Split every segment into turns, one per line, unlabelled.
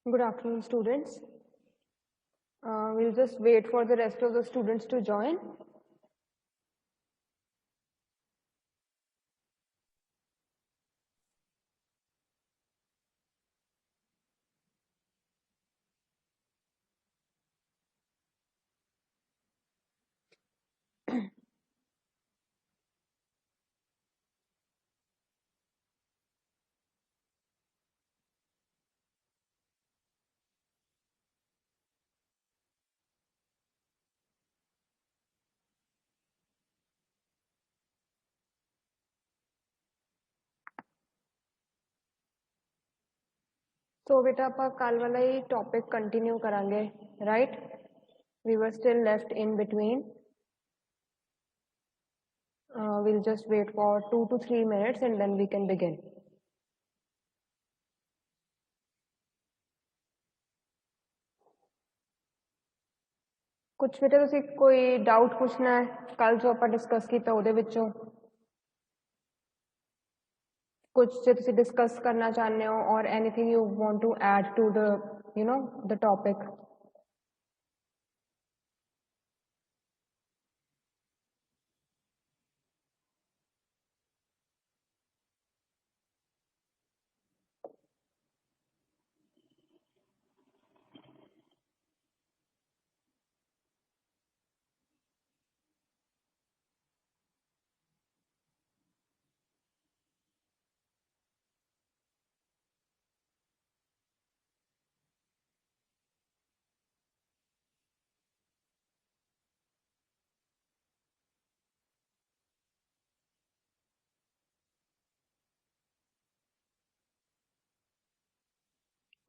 Good afternoon, students. We'll just wait for the rest of the students to join. So बेटा ਆਪਾਂ ਕੱਲ ਵਾਲਾ ही topic continue करेंगे, right? We were still left in between. We'll just wait for 2 to 3 minutes and then we can begin. कुछ बेटा तुसी कोई doubt पूछना है कल जो ਆਪਾਂ डिस्कस ਕੀਤਾ ਉਹਦੇ ਵਿੱਚੋਂ कुछ जो तुसी डिस्कस करना चाहते हो और anything you want to add to the the topic.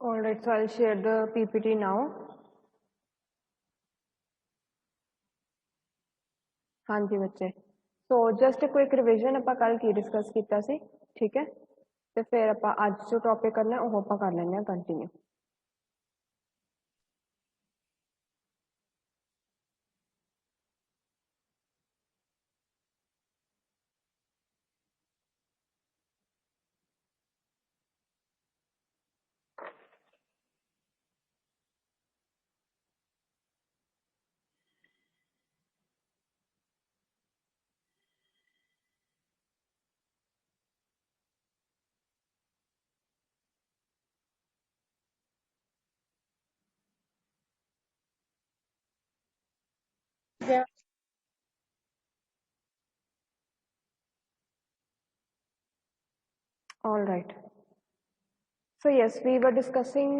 All right, so I'll share the PPT now. हाँ जी बच्चे, सो जस्ट क्विक रिविजन ਆਪਾਂ ਕੱਲ ਕੀ डिस्कस ਕੀਤਾ ਸੀ, ठीक है? ਤੇ ਫਿਰ ਆਪਾਂ ਅੱਜ ਜੋ ਟੌਪਿਕ ਕਰਨਾ ਉਹ ਆਪਾਂ ਕਰ ਲੈਂਦੇ ਹਾਂ continue. All right. So yes, we were discussing,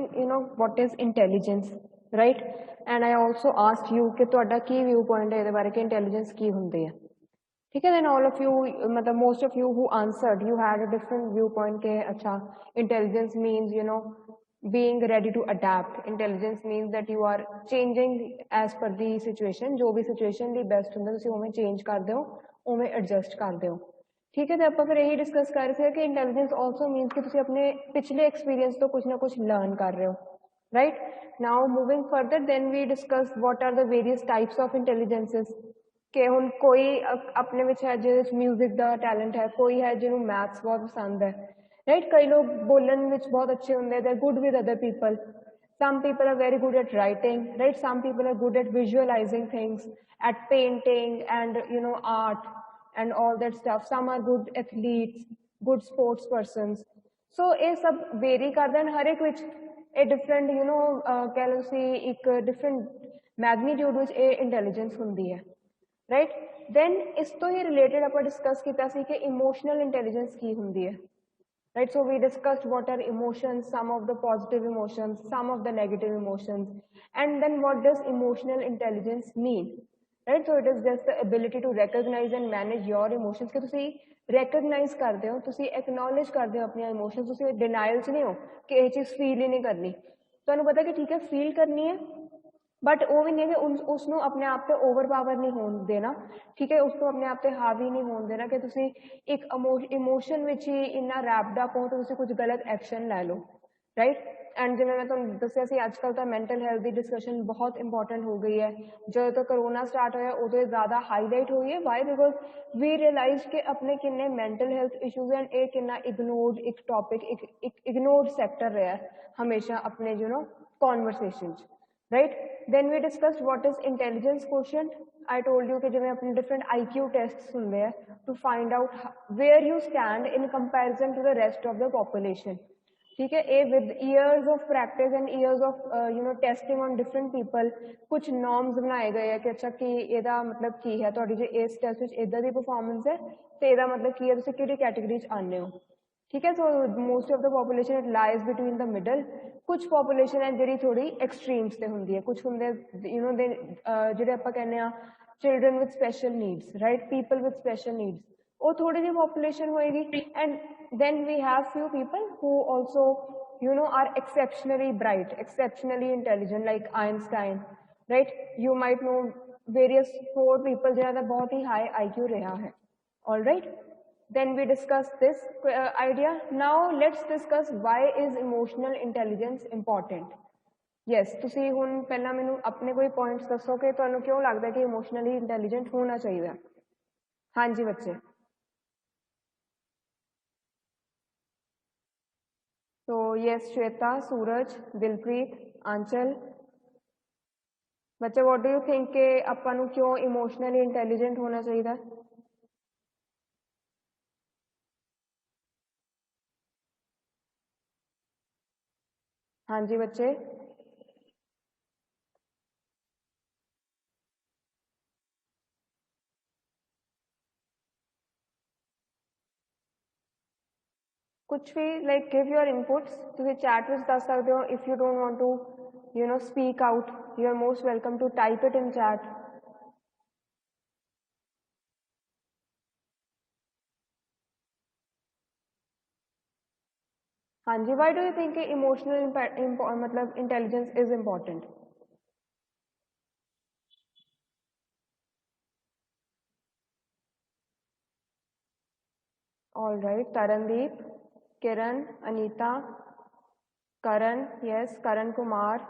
what is intelligence, right? And I also asked you कि ਤੁਹਾਡਾ ਕੀ viewpoint है ਇਹਦੇ ਬਾਰੇ कि intelligence ਕੀ ਹੁੰਦੀ है, ठीक है? Then all of you, मतलब most of you who answered, you had a different viewpoint कि अच्छा intelligence means being ready to adapt. Intelligence means that you are changing as per the situation. जो भी situation ਲਈ best ਹੁੰਦਾ ਤੁਸੀਂ ਉਵੇਂ change ਕਰਦੇ ਹੋ, ਉਵੇਂ adjust ਕਰਦੇ ਹੋ. ठीक है? तो ਆਪਾਂ ਫਿਰ ਇਹੀ डिस्कस कर रहे थे कि इंटेलिजेंस ऑल्सो मीन्स कि ਤੁਸੀਂ अपने पिछले एक्सपीरियंस तो कुछ ना कुछ लर्न कर रहे हो, right? Now moving further then we discuss what are the various types of intelligences कि ਹੁਣ कोई अपने ਵਿੱਚ है ਜਿਹਦੇ म्यूजिक ਦਾ टैलेंट है, कोई है ਜਿਹਨੂੰ मैथ्स बहुत पसंद है, राइट? कई लोग बोलने ਵਿੱਚ बहुत अच्छे होंगे, they are good with other people. Some people are very good at writing, right? Some people are good at visualizing things, at painting and art and all that stuff. Some are good athletes, good sports persons. So ये सब vary करते हैं हर एक विच a different कह लो सी एक different magnitude विच ये intelligence होती है, right? Then इस तो ही related अपन discuss किया सी कि emotional intelligence की होती है, right? So we discussed what are emotions, some of the positive emotions, some of the negative emotions, and then what does emotional intelligence mean, right? So it is just the ability to recognize and manage your emotions कि तुसी recognize करते हो, तुसी acknowledge करते हो अपने emotions, तुसी denial च नहीं हो कि ये चीज़ feel ही नहीं करनी, तो अनु पता कि ठीक है feel करनी है, बट वो भी नहीं कि उसनों अपने आप पे ओवरपावर नहीं होने देना, ठीक है? उसको अपने आप पे हावी नहीं होने देना कि तुसी एक इमोशन विच ही इन्ना रैप्ड अप हो तो तुसी कुछ गलत एक्शन ले लो, राइट? एंड जिवें मैं तुहानूं दस्सिया सी अजकल तो मैंटल हैल्थ की डिस्कशन बहुत इंपॉर्टेंट हो गई है जो तो करोना स्टार्ट होया उदों ज़्यादा हाईलाइट हुई है वाई बिकॉज वी रियलाइज के अपने किन्ने मैंटल हैल्थ इशूज़ एंड ये किन्ना इग्नोर्ड एक टॉपिक एक इग्नोर्ड सैक्टर रहा है हमेशा अपने you know conversation right then we discussed what is intelligence question I told you कि जिवें अपने डिफरेंट IQ टेस्ट्स हुंदे हैं to find out where you stand in comparison to the rest of the population ठीक है a with years of practice and years of you know testing on different people कुछ norms बनाए गए हैं कि अच्छा कि ਇਹਦਾ मतलब की है ਤੁਹਾਡੀ ਜੇ ਇਸ ਟੈਸਟ ਵਿੱਚ ਇਦਾਂ ਦੀ ਪਰਫਾਰਮੈਂਸ ਹੈ ਤੇ ਇਹਦਾ मतलब ਕੀ ਹੈ ਤੁਸੀਂ ਕਿਹੜੀ ਕੈਟਾਗਰੀ 'ਚ ਆਉਂਦੇ ਹੋ ठीक है so most of the population it lies between the middle कुछ पॉपुलेशन है जी थोड़ी एक्सट्रीम्स से होंगी है कुछ होंगे यू नो दे जो आप कहने children with special needs right people with special needs वो थोड़ी जी पॉपुलेशन होएगी and then we have few people who also you know are exceptionally bright exceptionally intelligent like Einstein right you might know various four people जिन्हां दा बहुत ही high IQ रहा है all right then we discuss this idea now let's discuss why is emotional intelligence important yes ਤੁਸੀਂ ਹੁਣ ਪਹਿਲਾਂ ਮੈਨੂੰ ਆਪਣੇ ਕੋਈ points ਦੱਸੋ ਕਿ ਤੁਹਾਨੂੰ ਕਿਉਂ ਲੱਗਦਾ ਕਿ emotionally intelligent ਹੋਣਾ ਚਾਹੀਦਾ ਹਾਂਜੀ ਬੱਚੇ so yes Shweta Suraj Dilpreet Anchal बच्चे what do you think कि ਆਪਾਂ ਨੂੰ ਕਿਉਂ emotionally intelligent ਹੋਣਾ ਚਾਹੀਦਾ हाँ जी बच्चे कुछ भी like give your inputs तुसीं chat ਵਿੱਚ ਦੱਸ ਸਕਦੇ ਹੋ if you don't want to you know speak out you are most welcome to type it in chat हाँ जी why do you think emotional मतलब intelligence is important all right Tarandeep Kiran Anita Karan yes Karan Kumar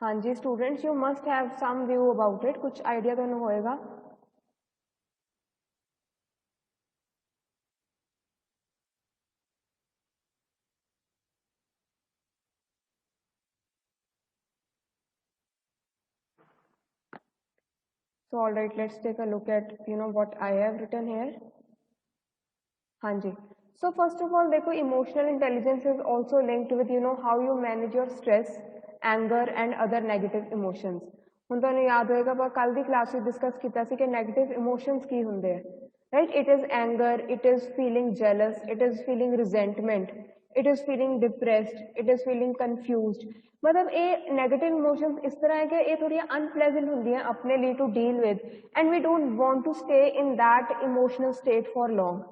हाँ जी students you must have some view about it कुछ idea तुहानूं होएगा so all right let's take a look at you know what I have written here हाँ जी so first of all देखो emotional intelligence is also linked with you know how you manage your stress anger and other negative emotions ਹੁਣ ਤੁਹਾਨੂੰ ਯਾਦ ਹੋਏਗਾ ਆਪਾਂ ਕੱਲ ਦੀ class ਵਿੱਚ discuss ਕੀਤਾ ਸੀ ਕਿ ਨੈਗੇਟਿਵ ਇਮੋਸ਼ਨਸ ਕੀ ਹੁੰਦੇ ਆ right it is anger it is feeling jealous it is feeling resentment it is feeling depressed it is feeling confused मतलब ये नेगेटिव इमोशंस इस तरह है कि ये थोड़ी अनप्लेजेंट होंगी हैं अपने लिए to deal with and we don't want to stay in that emotional state for long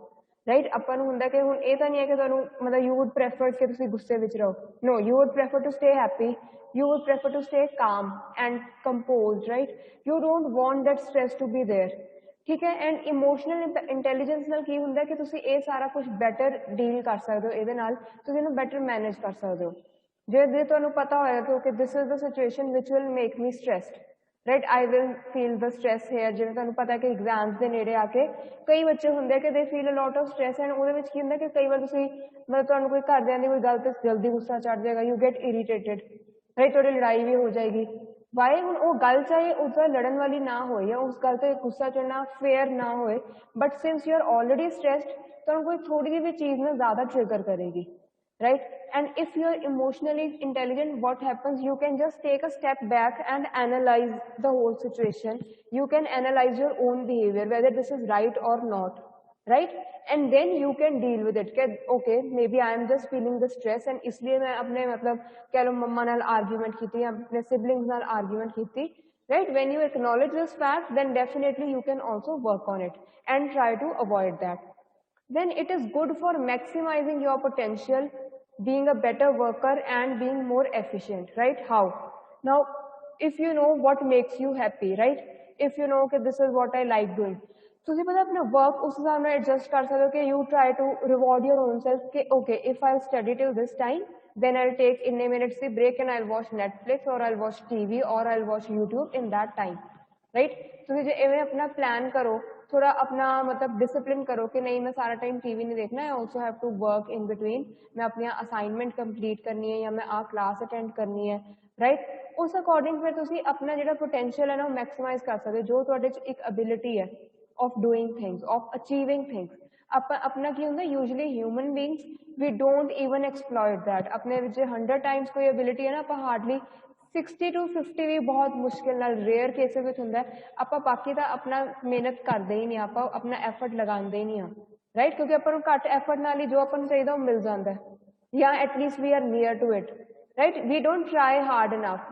right अपन ਨੂੰ ਹੁੰਦਾ ਕਿ ਹੁਣ ਇਹ ਤਾਂ ਨਹੀਂ ਹੈ ਕਿ ਤੁਹਾਨੂੰ ਮਤਲਬ ਯੂ ਵੁੱਡ ਪ੍ਰੈਫਰ ਕਿ ਤੁਸੀਂ ਗੁੱਸੇ ਵਿੱਚ ਰਹੋ no you would prefer to stay happy you would prefer to stay calm and composed right you don't want that stress to be there ठीक है एंड इमोशनल इंटैलीजेंस ਨਾਲ ਕੀ ਹੁੰਦਾ ਕਿ ਤੁਸੀਂ ਇਹ ਸਾਰਾ ਕੁਝ ਬੈਟਰ ਡੀਲ ਕਰ ਸਕਦੇ ਹੋ ਇਹਦੇ ਨਾਲ ਤੁਸੀਂ ਇਹਨੂੰ ਬੈਟਰ ਮੈਨੇਜ ਕਰ ਸਕਦੇ ਹੋ ਜੇ ਤੁਹਾਨੂੰ ਪਤਾ ਹੋਏਗਾ ਕਿ okay this is the situation which will make me stressed right I will feel the stress here जिवें तुहानूं पता है कि एग्जाम्स के नेड़े आके कई बच्चे होंगे कि they feel a lot of stress and उहदे विच की हुंदा कि कई बार तुसीं मतलब तुहानूं कोई घरदियां दी कोई गल ते जल्दी गुस्सा चढ़ जाएगा यू गेट इरीटेटेड राइट तुहाडी लड़ाई भी हो जाएगी वाई हुण वो गल चाहे उसका लड़न वाली ना हो या उस गल ते गुस्सा चढ़ना फेयर ना होए but since you are already stressed तुहानूं कोई थोड़ी जी भी चीज़ ना ज़्यादा ट्रिगर करेगी right and if you're emotionally intelligent what happens you can just take a step back and analyze the whole situation you can analyze your own behavior whether this is right or not right and then you can deal with it okay maybe I am just feeling the stress and इसलिए मैं अपने मतलब कह लो मम्मा नाल argument की अपने siblings नाल argument की right when you acknowledge this fact then definitely you can also work on it and try to avoid that then it is good for maximizing your potential being a better worker and being more efficient right how now if you know what makes you happy right if you know okay this is what I like doing ਤੁਸੀਂ ਪਤਾ ਆਪਣਾ work ਉਸ ਹਿਸਾਬ ਨਾਲ adjust ਕਰ ਸਕਦੇ ਹੋ ਕਿ you try to reward your own self ਕਿ okay if I study till this time then I'll take ਇੰਨੇ minutes ਦੀ break and I'll watch Netflix or I'll watch TV or I'll watch YouTube in that time, right? ਤੁਸੀਂ ਜੇ ਐਵੇਂ ਆਪਣਾ plan ਕਰੋ, ਥੋੜਾ ਆਪਣਾ ਮਤਲਬ ਡਿਸਪਲਿਨ ਕਰੋ ਕਿ ਨਹੀਂ ਮੈਂ ਸਾਰਾ ਟਾਈਮ ਟੀਵੀ ਨਹੀਂ ਦੇਖਣਾ, I also have to work in between, ਮੈਂ ਆਪਣੀਆਂ ਅਸਾਈਨਮੈਂਟ ਕੰਪਲੀਟ ਕਰਨੀ ਹੈ ਜਾਂ ਮੈਂ ਆਹ ਕਲਾਸ ਅਟੈਂਡ ਕਰਨੀ ਹੈ, ਰਾਈਟ? ਉਸ ਅਕੋਰਡਿੰਗ ਫਿਰ ਤੁਸੀਂ ਆਪਣਾ ਜਿਹੜਾ ਪੋਟੈਂਸ਼ੀਅਲ ਹੈ ਨਾ ਉਹ ਮੈਕਸਿਮਾਈਜ਼ ਕਰ ਸਕਦੇ ਹੋ, ਜੋ ਤੁਹਾਡੇ 'ਚ ਇੱਕ ਅਬਿਲਿਟੀ ਹੈ of doing things, of achieving things. अपना की होंगे usually human beings we don't even exploit that. अपने विच 100 times कोई ability है ना आप hardly 60 to 50 भी बहुत मुश्किल नाल रेयर केसेस विच हुंदा है आप बाकी दा अपना मेहनत करते ही नहीं, आप अपना एफर्ट लगाते ही नहीं हाँ, राइट? क्योंकि अपन घट एफर्ट नाल ही जो अपन चाहिए वो मिल जाता है या at least we are near to it, right? We don't try hard enough.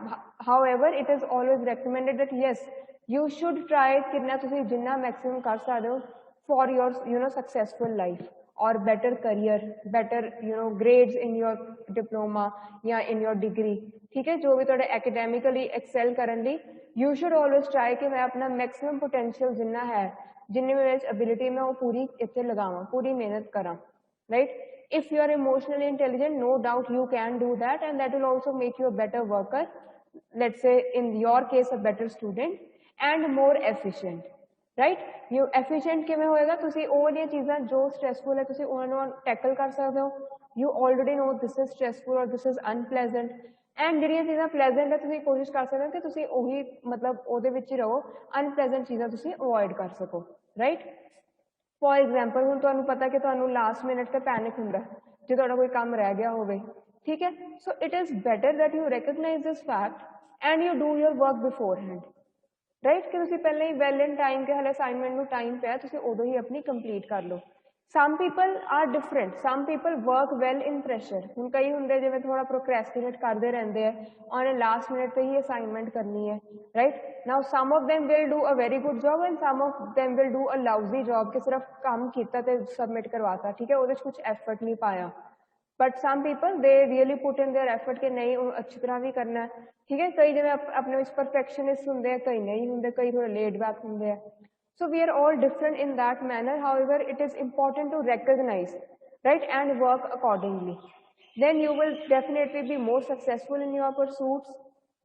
However, it is always recommended that yes, you should try कितना तुसी जिन्ना maximum कर सकते हो for your successful life or better career, better grades in your diploma या in your degree, ठीक है? जो भी थोड़े academically excel करने ली you should always try कि मैं अपना maximum potential जिन्ना है, जिन्नी मेरे ability मैं वो पूरी इत्थे लगावां, पूरी मेहनत करा, right? If you are emotionally intelligent, no doubt you can do that and that will also make you a better worker, let's say in your case a better student and more efficient, right? You efficient किवें होएगा, तुसी ਉਹ ਵਾਲੀਆਂ ਚੀਜ਼ਾਂ ਜੋ stressful है तुसी ਉਹਨਾਂ ਨੂੰ tackle कर सकते हो, you already know this is stressful or this is unpleasant and ਜਿਹੜੀਆਂ ਚੀਜ਼ਾਂ pleasant है ਤੁਸੀਂ ਕੋਸ਼ਿਸ਼ ਕਰ ਸਕਦੇ ਹੋ ਕਿ ਤੁਸੀਂ ਉਹੀ ਮਤਲਬ ਉਹਦੇ ਵਿੱਚ ਹੀ ਰਹੋ, unpleasant ਚੀਜ਼ਾਂ ਤੁਸੀਂ avoid ਕਰ ਸਕੋ, right? फॉर एग्जाम्पल हूँ तुहानू पता कि तुहानू लास्ट मिनट ते पैनिक हुंदा जो तुहाडा कोई काम रह गया होवे, ठीक है? So it is better that you recognise this fact and you do your work beforehand, right? कि तुसीं पहले ही वैल इन टाइम के हले असाइनमेंट नू टाइम पिया तुसीं उदों ही अपनी कंप्लीट कर लो. Some people are different, some people work well in pressure. हुण कई हुंदे जिवें थोड़ा प्रोक्रैस्टिनेट करते रहंदे हैं उन्हें लास्ट मिनट पे ही असाइनमेंट करनी है, right? Now some of them will do a very good job and some of them will do a lousy job कि सिर्फ काम कीता ते सबमिट करवाता, ठीक है? उहदे च कुछ एफर्ट नहीं पाया. But some people they really put in their effort कि नहीं अच्छी तरह भी करना है, ठीक है? कई जिवें अपने परफेक्शनिस्ट होंगे, कई नहीं होंगे, कई थोड़े लेड बैक होंगे. So we are all different in that manner. However, it is important to recognize, right, and work accordingly. Then you will definitely be more successful in your pursuits.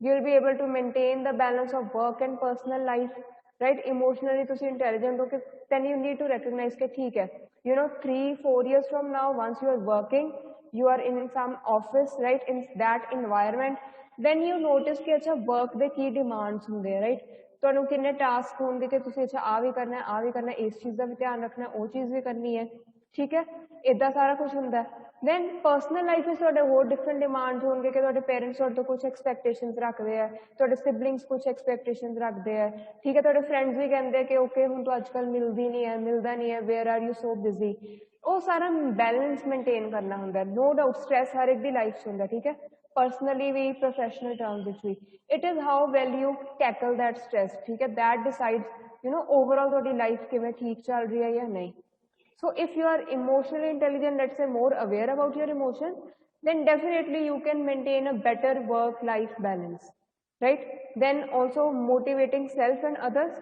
You will be able to maintain the balance of work and personal life, right? Emotionally तुसी intelligent हो, then you need to recognize कि ठीक है, 3-4 years from now, once you are working, you are in some office, right, in that environment, then you notice कि अच्छा work ਦੇ ਕੀ demands ਹੁੰਦੇ ਆ, right? ਤੁਹਾਨੂੰ ਕਿੰਨੇ ਟਾਸਕ ਹੋਣਗੇ ਕਿ ਤੁਸੀਂ ਅੱਛਾ ਆ ਵੀ ਕਰਨਾ, ਆ ਵੀ ਕਰਨਾ, ਇਸ ਚੀਜ਼ ਦਾ ਵੀ ਧਿਆਨ ਰੱਖਣਾ, ਉਹ ਚੀਜ਼ ਵੀ ਕਰਨੀ ਹੈ, ਠੀਕ ਹੈ? ਇੱਦਾਂ ਸਾਰਾ ਕੁਝ ਹੁੰਦਾ. ਦੈਨ ਪਰਸਨਲ ਲਾਈਫ ਵਿੱਚ ਤੁਹਾਡੇ ਹੋਰ ਡਿਫਰੈਂਟ ਡਿਮਾਂਡਸ ਹੋਣਗੇ ਕਿ ਤੁਹਾਡੇ ਪੇਰੈਂਟਸ ਤੁਹਾਡੇ ਤੋਂ ਕੁਝ ਐਕਸਪੈਕਟੇਸ਼ਨਸ ਰੱਖਦੇ ਆ, ਤੁਹਾਡੇ ਸਿਬਲਿੰਗਸ ਕੁਝ ਐਕਸਪੈਕਟੇਸ਼ਨਸ ਰੱਖਦੇ ਆ, ਠੀਕ ਹੈ? ਤੁਹਾਡੇ ਫਰੈਂਡਸ ਵੀ ਕਹਿੰਦੇ ਕਿ ਓਕੇ ਹੁਣ ਤੂੰ ਅੱਜ ਕੱਲ੍ਹ ਮਿਲਦੀ ਨਹੀਂ ਹੈ, ਮਿਲਦਾ ਨਹੀਂ ਹੈ, where are you so busy. ਉਹ ਸਾਰਾ ਬੈਲੈਂਸ ਮੇਨਟੇਨ ਕਰਨਾ ਹੁੰਦਾ. ਨੋ ਡਾਊਟ ਸਟ੍ਰੈਸ ਹਰ ਇੱਕ ਦੀ ਲਾਈਫ 'ਚ ਹੁੰਦਾ, ਠੀਕ ਹੈ? Personally भी, professional terms ਵਿੱਚ भी. It is how well you tackle that stress, ठीक है? That decides overall ਤੁਹਾਡੀ life ਕਿਵੇਂ ਠੀਕ ਚੱਲ ਰਹੀ ਹੈ ਜਾਂ ਨਹੀਂ. So if you are emotionally intelligent, let's say more aware about your emotions, then definitely you can maintain a better work-life balance, right? Then also motivating self and others,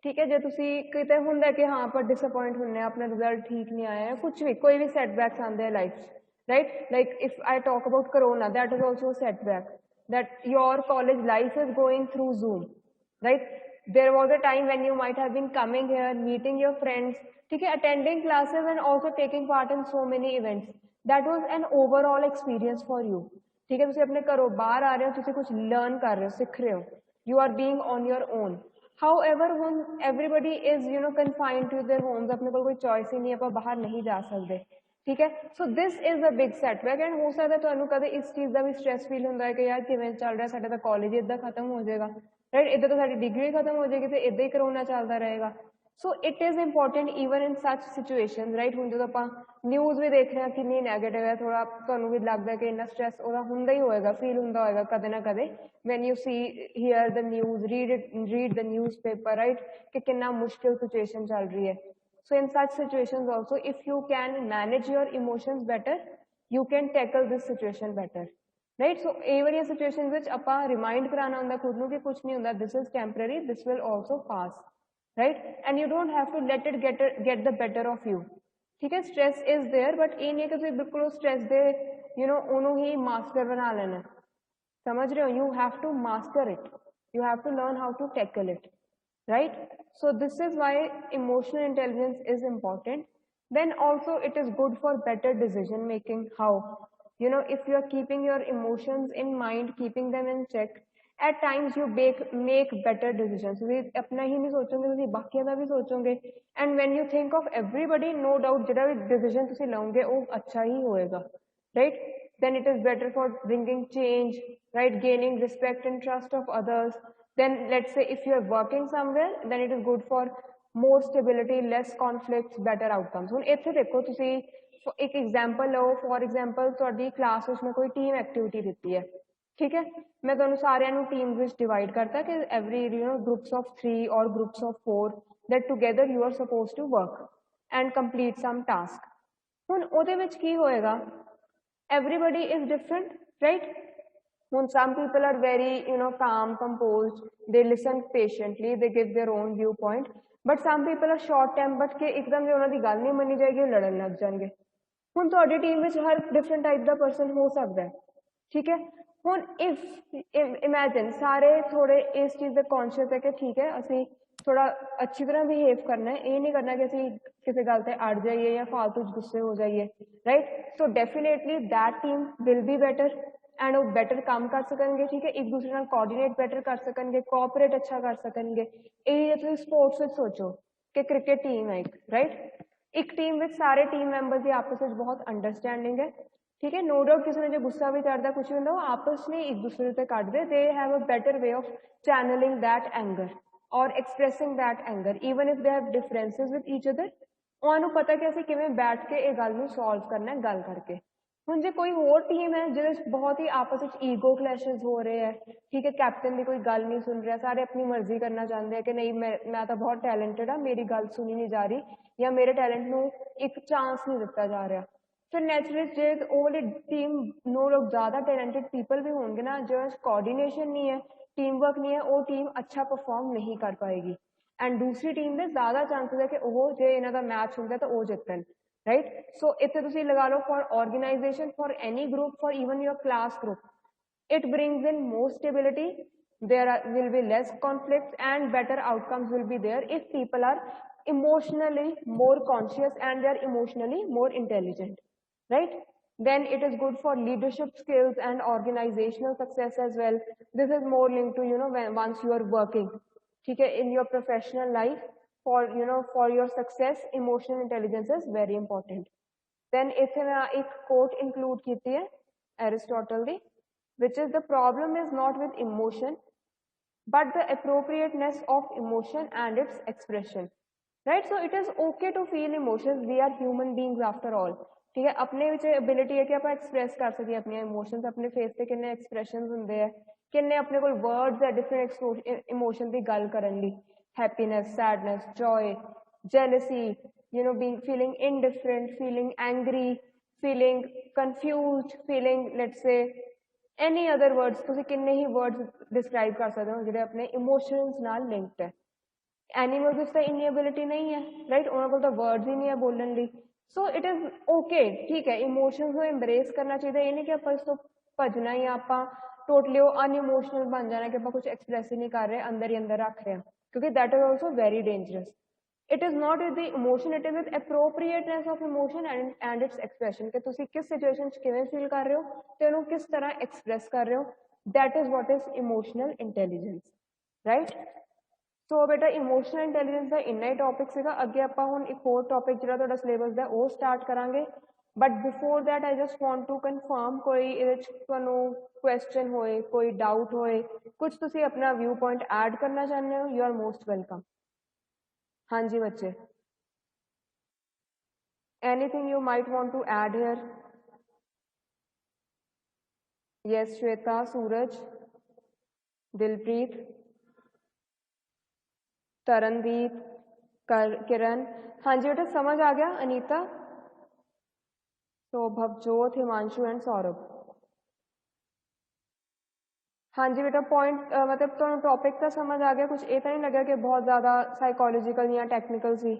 ठीक है? ਜੇ ਤੁਸੀਂ ਕਿਤੇ ਹੁੰਦਾ ਕਿ ਹਾਂ ਆਪਾਂ ਡਿਸਅਪਾਇੰਟ ਹੁੰਦੇ ਆ, ਆਪਣਾ ਰਿਜ਼ਲਟ ਠੀਕ ਨਹੀਂ ਆਇਆ, ਕੁਝ ਵੀ ਕੋਈ ਵੀ ਸੈਟਬੈਕਸ ਆਉਂਦੇ ਆ ਲਾਈਫ 'ਚ, right? Like if I talk about corona, that is also a setback, that your college life is going through Zoom, right? There was a time when you might have been coming here, meeting your friends, ठीक है, attending classes and also taking part in so many events. That was an overall experience for you, ठीक है? ਤੁਸੀਂ ਆਪਣੇ ਘਰੋਂ ਬਾਹਰ ਆ ਰਹੇ ਹੋ, ਤੁਸੀਂ ਕੁਝ ਲਰਨ ਕਰ ਰਹੇ ਹੋ, ਸਿੱਖ ਰਹੇ ਹੋ, you are being on your own. However, when everybody is confined to their homes, ਆਪਣੇ ਕੋਲ ਕੋਈ choice ਹੀ ਨਹੀਂ, ਆਪਾਂ ਬਾਹਰ ਨਹੀਂ ਜਾ ਸਕਦੇ, ठीक है? So this is a big setback and हो सकता है ਤੁਹਾਨੂੰ ਕਦੇ ਇਸ ਚੀਜ਼ ਦਾ ਵੀ ਸਟ੍ਰੈਸ ਫੀਲ ਹੁੰਦਾ ਹੈ ਕਿ ਯਾਰ ਕਿਵੇਂ ਚੱਲ ਰਿਹਾ, ਸਾਡਾ ਤਾਂ ਕਾਲਜ ਇਦਾਂ ਖਤਮ ਹੋ ਜਾਏਗਾ, ਰਾਈਟ? ਇਦਾਂ ਤਾਂ ਸਾਡੀ ਡਿਗਰੀ ਖਤਮ ਹੋ ਜਾਏਗੀ ਤੇ ਇਦਾਂ ਹੀ ਕਰੋਨਾ ਚੱਲਦਾ ਰਹੇਗਾ. So it is important even in such situation, right? ਹੁਣ ਜਦੋਂ ਆਪਾਂ ਨਿਊਜ਼ ਵੀ ਦੇਖ ਰਹੇ ਹਾਂ ਕਿੰਨੀ ਨੈਗੇਟਿਵ ਹੈ, ਥੋੜਾ ਤੁਹਾਨੂੰ ਵੀ ਲੱਗਦਾ ਕਿ ਇੰਨਾ ਸਟ੍ਰੈਸ ਉਹਦਾ ਹੁੰਦਾ ਹੀ ਹੋਏਗਾ, ਫੀਲ ਹੁੰਦਾ ਹੋਏਗਾ ਕਦੇ ਨਾ ਕਦੇ when you see hear the news, read the newspaper, right? ਕਿ ਕਿੰਨਾ ਮੁਸ਼ਕਿਲ ਸਿਚੁਏਸ਼ਨ ਚੱਲ ਰਹੀ ਹੈ. So in such situations also, if you can manage your emotions better, you can tackle this situation better, right? So ਇਹ ਵਾਲੀਆਂ situations ਵਿੱਚ ਆਪਾਂ remind ਕਰਾਉਣਾ ਹੁੰਦਾ ਖੁਦ ਨੂੰ ਕਿ ਕੁਝ ਨਹੀਂ ਹੁੰਦਾ, this is temporary, this will also pass, right, and you don't have to let it get the better of you. ठीक है, स्ट्रेस इज देयर, बट ये नहीं है कि ਤੁਸੀਂ ਬਿਲਕੁਲ स्ट्रेस ਦੇ ਉਹਨੂੰ ਹੀ ਮਾਸਟਰ ਬਣਾ ਲੈਣਾ। समझ रहे हो? You have to master it, you have to learn how to tackle it, right? So this is why emotional intelligence is important. Then also it is good for better decision making. How? If you are keeping your emotions in mind, keeping them in check, at times you make better decisions. ਤੁਸੀਂ ਆਪਣਾ ਹੀ ਨਹੀਂ ਸੋਚੋਗੇ, ਤੁਸੀਂ ਬਾਕੀਆਂ ਦਾ ਵੀ ਸੋਚੋਗੇ, and when you think of everybody, no doubt ਜਿਹੜਾ ਵੀ decision ਤੁਸੀਂ ਲਓਗੇ ਉਹ ਅੱਛਾ ਹੀ ਹੋਏਗਾ, right? Then it is better for bringing change, right? Gaining respect and trust of others. Then let's say if you are working somewhere, then it is good for more stability, less conflicts, better outcomes. ਹੁਣ ਇੱਥੇ ਦੇਖੋ ਤੁਸੀਂ ਇੱਕ example ਲਓ, for example ਤੁਹਾਡੀ class ਵਿੱਚ ਮੈਂ ਕੋਈ ਟੀਮ ਐਕਟੀਵਿਟੀ ਦਿੱਤੀ ਹੈ, ठीक है, मैं ਤੁਹਾਨੂੰ ਸਾਰਿਆਂ ਨੂੰ ਟੀਮਸ ਵਿੱਚ ਡਿਵਾਈਡ ਕਰਤਾ ਕਿ every groups of 3 or groups of 4 that together you are supposed to work and complete some task. ਹੁਣ ਉਹਦੇ ਵਿੱਚ ਕੀ ਹੋਏਗਾ, everybody is different, right? When some people are very calm, composed, they listen patiently, they give their own viewpoint, but some people are short tempered ਕਿ ਇੱਕਦਮ ਜੇ ਉਹਨਾਂ ਦੀ ਗੱਲ ਨਹੀਂ ਮੰਨੀ ਜਾਏਗੀ ਉਹ ਲੜਨ ਲੱਗ ਜਾਣਗੇ। ਹੁਣ ਤੁਹਾਡੀ ਟੀਮ ਵਿੱਚ ਹਰ ਡਿਫਰੈਂਟ ਟਾਈਪ ਦਾ ਪਰਸਨ ਹੋ ਸਕਦਾ ਹੈ, ਠੀਕ ਹੈ। ਹੁਣ ਇਫ ਇਮੈਜਿਨ ਸਾਰੇ ਥੋੜੇ ਇਸ ਚੀਜ਼ ਦੇ ਕੌਨਸ਼ੀਅਸ ਹੈ ਕਿ ਠੀਕ ਹੈ ਅਸੀਂ ਥੋੜਾ ਅੱਛੀ ਤਰ੍ਹਾਂ ਬਿਹੇਵ ਕਰਨਾ ਹੈ, ਇਹ ਨਹੀਂ ਕਰਨਾ ਕਿ ਅਸੀਂ ਕਿਸੇ ਗੱਲ ਤੇ ਅੜ ਜਾਈਏ ਜਾਂ ਫਾਲਤੂ ਚ ਗੁੱਸੇ ਹੋ ਜਾਈਏ, right? So definitely that team will be better and वो बेटर काम कर सकणगे, ठीक है, एक दूसरे नाल कोऑर्डिनेट बेटर कर सकणगे, कोऑपरेट अच्छा कर सकणगे। ਇਹ ਤੁਸੀਂ ਸਪੋਰट्स ਵਿੱਚ ਸੋਚੋ ਕਿ क्रिकेट टीम है एक, राइट? एक टीम ਵਿੱਚ ਸਾਰੇ टीम ਮੈਂਬਰ ਦੀ ਆਪਸ ਵਿੱਚ ਬਹੁਤ ਅੰਡਰਸਟੈਂਡਿੰਗ ਹੈ, ठीक है, नो डाउट किसी ने जो गुस्सा भी करता कुछ भी होता वो आपस में एक दूसरे से काट दे, they have a better way of channelling that anger और expressing that anger even if they have differences with each other. उन्होंने पता कि ਅਸੀਂ ਕਿਵੇਂ बैठ के ਇਹ ਗੱਲ ਨੂੰ ਸੋਲਵ ਕਰਨਾ ਹੈ ਗੱਲ ਕਰਕੇ। ਹੁਣ ਜੇ ਕੋਈ ਹੋਰ ਟੀਮ ਹੈ ਜਿਹਦੇ ਬਹੁਤ ਹੀ ਆਪਸ ਵਿੱਚ ਈਗੋ ਕਲੈਸ਼ਸ ਹੋ ਰਹੇ ਹੈ, ਠੀਕ ਹੈ, ਕੈਪਟਨ ਦੀ ਕੋਈ ਗੱਲ ਨਹੀਂ ਸੁਣ ਰਿਹਾ, ਸਾਰੇ ਆਪਣੀ ਮਰਜ਼ੀ ਕਰਨਾ ਚਾਹੁੰਦੇ ਆ ਕਿ ਨਹੀਂ ਮੈਂ ਤਾਂ ਬਹੁਤ ਟੈਲੈਂਟਡ ਆ, ਮੇਰੀ ਗੱਲ ਸੁਣੀ ਨਹੀਂ ਜਾ ਰਹੀ ਜਾਂ ਮੇਰੇ ਟੈਲੈਂਟ ਨੂੰ ਇੱਕ ਚਾਂਸ ਨਹੀਂ ਦਿੱਤਾ ਜਾ ਰਿਹਾ। ਫਿਰ ਨੈਚੁਰਲੀ ਜੇ ਉਹ ਵਾਲੀ ਟੀਮ ਨੂੰ ਲੋਕ ਜ਼ਿਆਦਾ ਟੈਲੈਂਟਡ ਪੀਪਲ ਵੀ ਹੋਣਗੇ ਨਾ, ਜੋ ਕੋਆਰਡੀਨੇਸ਼ਨ ਨਹੀਂ ਹੈ, ਟੀਮ ਵਰਕ ਨਹੀਂ ਹੈ, ਉਹ ਟੀਮ ਅੱਛਾ ਪਰਫਾਰਮ ਨਹੀਂ ਕਰ ਪਾਏਗੀ ਐਂਡ ਦੂਸਰੀ ਟੀਮ ਦੇ ਜ਼ਿਆਦਾ ਚਾਂਸਸ ਹੈ ਕਿ ਉਹ ਜੇ ਇਹਨਾਂ ਦਾ ਮੈਚ ਹੁੰਦਾ ਤਾਂ ਉਹ ਜਿੱਤਣ, right? So ਇੱਥੇ ਤੁਸੀਂ ਲਗਾ ਲਓ for organization, for any group, for even your class group, it brings in more stability, will be less conflicts and better outcomes will be there if people are emotionally more conscious and they are emotionally more intelligent, right? Then it is good for leadership skills and organizational success as well. This is more linked to when once you are working, ठीक है, in your professional life, for your success emotional intelligence is very important. Then ਇੱਥੇ ਮੈਂ ਇੱਕ quote include ਕੀਤੀ ਹੈ Aristotle the, which is the problem is not with emotion but the appropriateness of emotion and its expression, right? So it is okay to feel emotions, we are human beings after all, ठीक है। अपने ਵਿੱਚ ability है कि ਆਪਾਂ express कर ਸਕੀਏ ਆਪਣੀਆਂ ਇਮੋਸ਼ਨਸ, ਆਪਣੇ ਫੇਸ ਤੇ ਕਿੰਨੇ ਐਕਸਪ੍ਰੈਸ਼ਨਸ ਹੁੰਦੇ ਆ, ਕਿੰਨੇ ਆਪਣੇ ਕੋਲ ਵਰਡਸ ਹੈ ਡਿਫਰੈਂਟ ਇਮੋਸ਼ਨ ਦੀ ਗੱਲ ਕਰਨ ਲਈ, happiness, sadness, Joy, jealousy, being feeling indifferent, feeling angry, feeling confused, feeling let's say any other words, ਤੁਸੀਂ ਕਿੰਨੇ ਹੀ words describe ਕਰ ਸਕਦੇ ਹੋ ਜਿਹੜੇ ਆਪਣੇ emotions ਨਾਲ linked ਹੈ। एनिमल्स ਵਿੱਚ ਤਾਂ ਇੰਨੀ एबिलिटी नहीं है, राइट? ਉਹਨਾਂ ਕੋਲ ਤਾਂ वर्ड्स ही नहीं है ਬੋਲਣ ਲਈ। सो इट इज ओके, ठीक है, इमोशंस ਨੂੰ embrace ਕਰਨਾ ਚਾਹੀਦਾ, ਇਹ ਨਹੀਂ ਕਿ ਆਪਾਂ ਇਸ ਤੋਂ ਭੱਜਣਾ ਜਾਂ ਆਪਾਂ ਟੋਟਲੀ ਉਹ ਅਨਇਮੋਸ਼ਨਲ ਬਣ ਜਾਣਾ ਕਿ ਆਪਾਂ ਕੁਝ ਐਕਸਪ੍ਰੈਸ ਹੀ ਨਹੀਂ ਕਰ ਰਹੇ, ਅੰਦਰ ਹੀ ਅੰਦਰ ਰੱਖ ਰਹੇ ਹਾਂ, ਕਿਉਂਕਿ that is also very dangerous. It is not with the emotion, it is with appropriateness of emotion and its expression, ਕਿ ਤੁਸੀਂ ਕਿਸ ਸਿਚੁਏਸ਼ਨ 'ਚ ਕਿਵੇਂ ਫੀਲ ਕਰ ਰਹੇ ਹੋ ਤੇ ਉਹਨੂੰ ਕਿਸ ਤਰ੍ਹਾਂ ਐਕਸਪ੍ਰੈਸ ਕਰ ਰਹੇ ਹੋ, that is what is emotional intelligence, right? ਸੋ ਬੇਟਾ ਇਮੋਸ਼ਨਲ ਇੰਟੈਲੀਜੈਂਸ ਦਾ ਇੰਨਾ ਹੀ ਟੌਪਿਕ ਸੀਗਾ। ਅੱਗੇ ਆਪਾਂ ਹੁਣ ਇੱਕ ਹੋਰ ਟੌਪਿਕ ਜਿਹੜਾ ਤੁਹਾਡਾ ਸਿਲੇਬਸ ਦਾ ਉਹ ਸਟਾਰਟ ਕਰਾਂਗੇ, but before that I just want to confirm ਕੋਈ ਇਹਦੇ 'ਚ ਤੁਹਾਨੂੰ ਕੁਐਸਚਨ ਹੋਏ, ਕੋਈ ਡਾਊਟ ਹੋਏ, ਕੁਝ ਤੁਸੀਂ ਆਪਣਾ ਵਿਊ ਪੁਆਇੰਟ ਐਡ ਕਰਨਾ ਚਾਹੁੰਦੇ ਹੋ, ਯੂ ਆਰ ਮੋਸਟ ਵੈਲਕਮ। ਹਾਂਜੀ ਬੱਚੇ, anything you might want to add here? Yes, Shweta, Suraj, Dilpreet, Tarandeep, किरण, हाँ जी बेटा समझ आ गया। अनीता, तो भवजोत, हिमांशु एंड सौरभ। हाँ जी बेटा, पॉइंट मतलब तो टॉपिक तो समझ आ गया, कुछ ये तो नहीं लगा कि बहुत ज़्यादा साइकोलॉजिकल या टेक्निकल सी?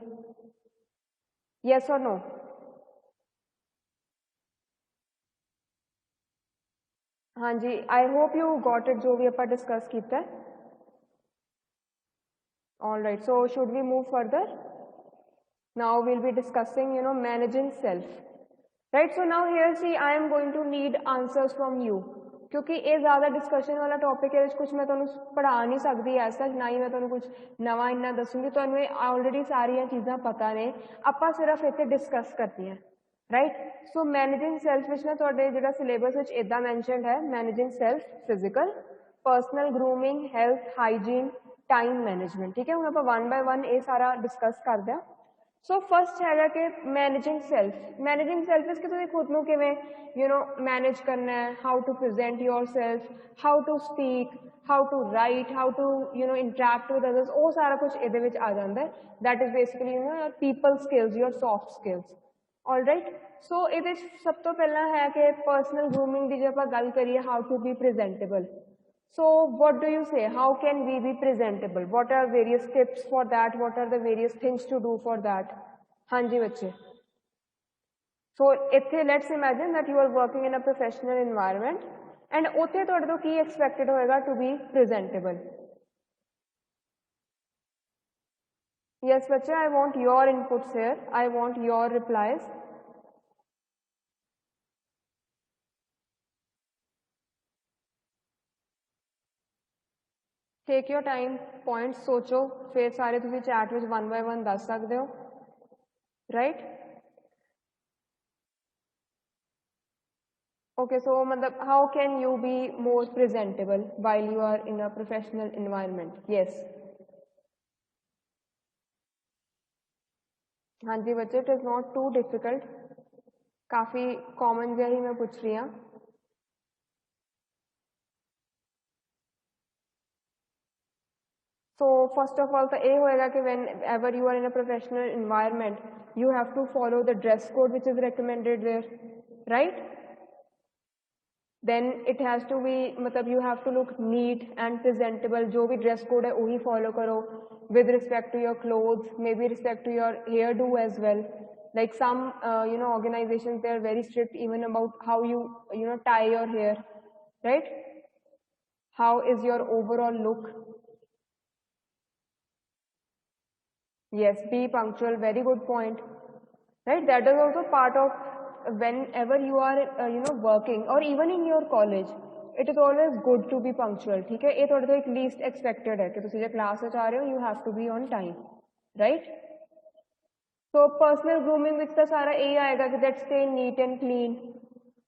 यस और नो? हाँ जी, I hope you got it जो भी ਆਪਾਂ डिस्कस ਕੀਤਾ है। All right, so should we move further? Now we'll be discussing, managing self. Right, so now here see I am going to need answers from you, क्योंकि ये ज़्यादा discussion वाला topic है, कुछ मैं तुहानू पढ़ा नहीं सकती ऐसा, ना ही मैं तुहानू कुछ नवा इन्ना दसूँगी, तुहानू ऑलरेडी सारिया चीज़ां पता ने, आपां सिर्फ इत्थे डिस्कस करती हैं। Right, so managing self which ना तुहाडे जिहड़ा सिलेबस विच इदां मैंशनड है, managing self physical, personal grooming, health, hygiene, time management. ठीक है, हुण आपां वन बाय वन ये सारा डिस्कस करदे हां। सो फस्ट हैगा कि मैनेजिंग सेल्फ इस कि तुसीं खुद नूं किवें मैनेज करना है, how to present yourself, how to speak, how to write, how to interact with others, वो सारा कुछ इहदे विच आ जांदा है। That is basically your people skills, your soft skills. All right, so ये सब तो पहला है कि पर्सनल ग्रूमिंग की जो आप गल करिए, how to be presentable. So what do you say, how can we be presentable? What are various tips for that? What are the various things to do for that? हाँ जी बच्चे, so इत्थे let's imagine that you are working in a professional environment and उत्थे तुहाडे तो की expected होएगा to be presentable? Yes बच्चे, I want your inputs here, I want your replies. Take your time, points सोचो, फिर सारे तुसीं चैट विच वन बाय वन दस सकते हो। राइट, ओके, सो मतलब how can you be more presentable while you are in a professional environment? Yes, हाँ जी बच्चे, it is not too difficult, काफ़ी कॉमन जिहा ही मैं पूछ रही हाँ। सो फर्स्ट ऑफ ऑल तो ये होएगा कि whenever you are in a professional environment you have to follow the dress code which is recommended there. Right, then it has to be मतलब you have to look neat and presentable, जो भी dress code है वही follow करो with respect to your clothes, maybe respect to your hairdo as well. Like some organizations, they are very strict even about how you tie your hair, right? How is your overall look? Yes, be punctual, very good point. Right, that is also part of whenever you are working or even in your college, it is always good to be punctual. ठीक है, ये थोड़ा तो एक least expected है कि तुसी जब क्लास में आ रहे हो you have to be on time, right? So personal grooming विच तो सारा यही आएगा कि that stay neat and clean,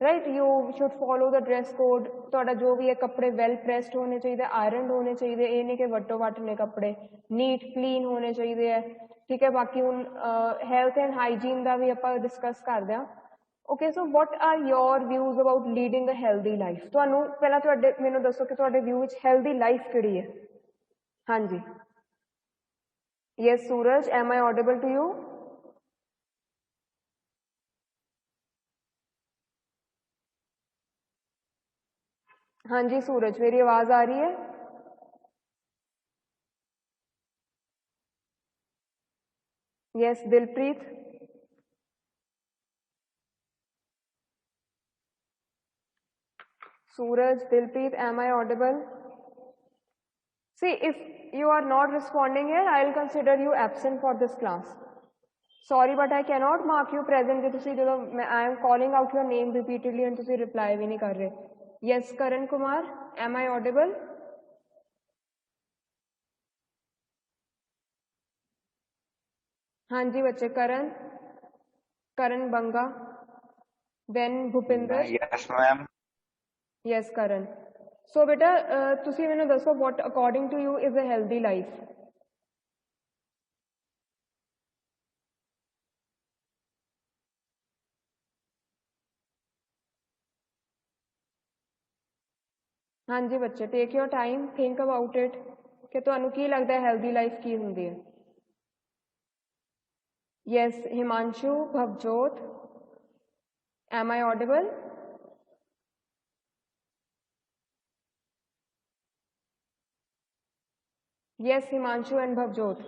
right? You should follow the dress code, थोड़ा जो भी है कपड़े well pressed होने चाहिए, ironed होने चाहिए, ये नहीं कि वट्टो वट ने कपड़े, neat clean होने चाहिए। ठीक है, बाकी हुण हेल्थ एंड हाइजीन का भी आपां डिस्कस करदे हां। Okay, so what are your views about leading a healthy life? तुहानू पहला तुहाडे मैनू दसो कि तुहाडे व्यू विच हेल्दी लाइफ किहड़ी है? हाँ जी, yes Suraj, am I audible to you? हाँ जी सूरज, मेरी आवाज़ आ रही है? Yes Dilpreet? Suraj, Dilpreet, am I audible? See, if you are not responding here, I will consider you absent for this class. Sorry, but I cannot mark you present. I am calling out your name repeatedly and तुसी reply भी नहीं कर रहे. Yes, Karan Kumar, am I audible? हाँ जी बच्चे, करण, करण बंगा, then Bhupinder.
Yes, ma'am.
Yes, Karan. So बेटा तुसी मैंने दसो what according to you is a healthy life? हाँ जी बच्चे, take your time, think about it कि तुहानू की लगता है हेल्दी लाइफ की हुंदी है? Yes Himanshu, Bhavjot, am I audible? Yes, Himanshu and Bhavjot.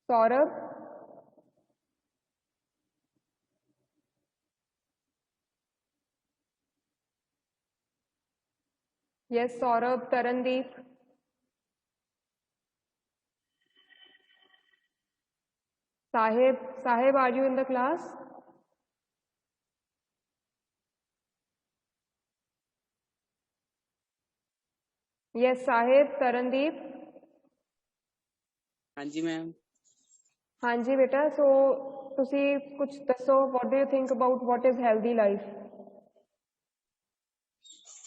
Saurabh. Yes, Saurabh. Tarandeep. Sahib. Sahib, are you in the class? Yes, Sahib. Tarandeep.
हाँ जी मैम।
हाँ जी बेटा, सो ਤੁਸੀਂ ਕੁਝ ਦੱਸੋ, what do you think about what is healthy life?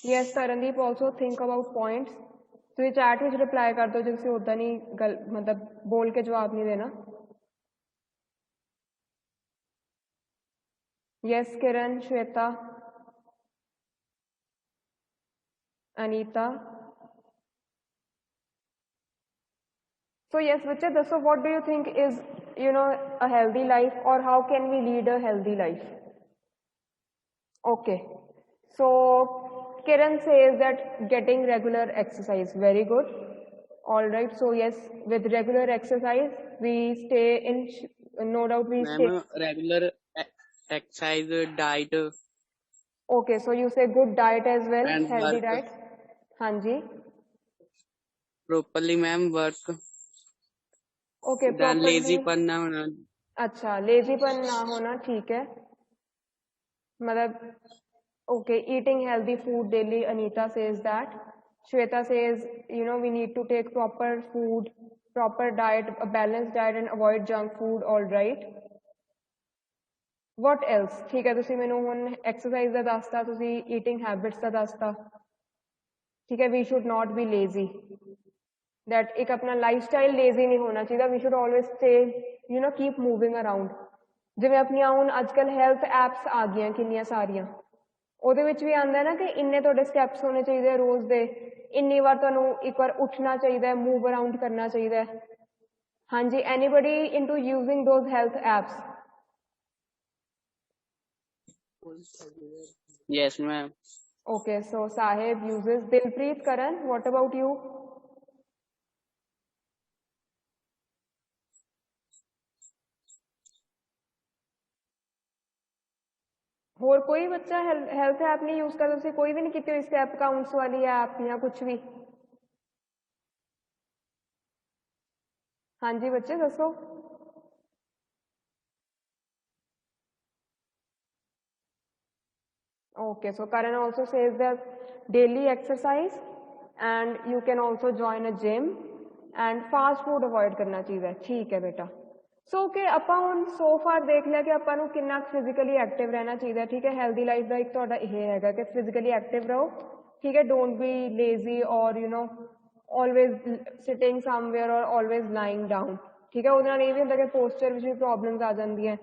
Yes, Tarandeep, also think about points. ਤੁਸੀਂ chat ਵਿੱਚ reply ਕਰ ਦਿਓ ਜੇ ਤੁਸੀਂ ਉਦਾਂ ਨਹੀਂ ਮਤਲਬ ਬੋਲ ਕੇ ਜਵਾਬ ਨਹੀਂ ਦੇਣਾ। Yes, Kiran, Shweta, Anita. So yes, Vichit, so what do you think is, a healthy life, or how can we lead a healthy life? Okay. So Kiran says that getting regular exercise, very good. All right. So yes, with regular exercise, we stay in, no doubt we stay.
Ma'am regular exercise diet
Okay. So you say good diet as well,
and
healthy
work
diet. हाँ जी.
properly ma'am work
Okay.
then
Properly.
lazy पन ना होना।
अच्छा, लेजीपन ना होना, ठीक है। मतलब okay, eating healthy food daily, Anita says that. Shweta says, we need to take proper food, proper diet, a balanced diet and avoid junk food, all right. What else? ठीक है, ਤੁਸੀਂ ਮੈਨੂੰ ਹੁਣ exercise ਦਾ ਦੱਸਤਾ, ਤੁਸੀਂ eating habits ਦਾ ਦੱਸਤਾ, ठीक है, we should not be lazy. That एक अपना lifestyle lazy नहीं होना चाहिए, we should always stay, keep moving around. ਜਿਵੇਂ ਆਪਣੀਆਂ ਹੁਣ ਅੱਜਕੱਲ health apps ਆ ਗਈਆਂ ਕਿੰਨੀਆਂ ਸਾਰੀਆਂ, ਉਹਦੇ ਵਿੱਚ ਵੀ ਆਉਂਦਾ ਨਾ ਕਿ ਇੰਨੇ ਤੁਹਾਡੇ ਸਟੈਪਸ ਹੋਣੇ ਚਾਹੀਦੇ ਰੋਜ਼ ਦੇ, ਇੰਨੀ ਵਾਰ ਤੁਹਾਨੂੰ ਇੱਕ ਵਾਰ ਉੱਠਣਾ ਚਾਹੀਦਾ, ਮੂਵ ਅਰਾਊਂਡ ਕਰਨਾ ਚਾਹੀਦਾ। ਹਾਂਜੀ, anybody into using those health apps?
yes ma'am.
Okay, so Sahib uses. Dilpreet, Karan, what about you? ਹੋਰ ਕੋਈ ਬੱਚਾ ਹੈਲਥ ਐਪ ਨਹੀਂ ਯੂਜ਼ ਕਰਦਾ? ਤੁਸੀਂ ਕੋਈ ਵੀ ਨਹੀਂ ਕੀਤੀ ਹੋਈ ਸਟੈਪ ਕਾਊਂਟਸ ਵਾਲੀ ਐਪ ਜਾਂ ਕੁਝ ਵੀ? ਹਾਂਜੀ ਬੱਚੇ ਦੱਸੋ। Okay, so Karan also says that daily exercise and you can also join a gym and fast food avoid करना चाहिए, ठीक है बेटा। सो ओके, ਆਪਾਂ ਹੁਣ ਸੋ ਫਾਰ ਦੇਖ ਲਿਆ ਕਿ ਆਪਾਂ ਨੂੰ ਕਿੰਨਾ ਫਿਜ਼ੀਕਲੀ ਐਕਟਿਵ ਰਹਿਣਾ ਚਾਹੀਦਾ, ਠੀਕ ਹੈ। ਹੈਲਦੀ ਲਾਈਫ ਦਾ ਇੱਕ ਤੁਹਾਡਾ ਇਹ ਹੈਗਾ ਕਿ ਫਿਜ਼ੀਕਲੀ ਐਕਟਿਵ ਰਹੋ, ਠੀਕ ਹੈ। ਡੋਂਟ ਬੀ ਲੇਜ਼ੀ ਔਰ always sitting somewhere or always lying down, ਠੀਕ ਹੈ। ਉਹਦੇ ਨਾਲ ਇਹ ਵੀ ਹੁੰਦਾ ਕਿ ਪੋਸਚਰ ਵਿੱਚ ਵੀ ਪ੍ਰੋਬਲਮਸ ਆ ਜਾਂਦੀਆਂ।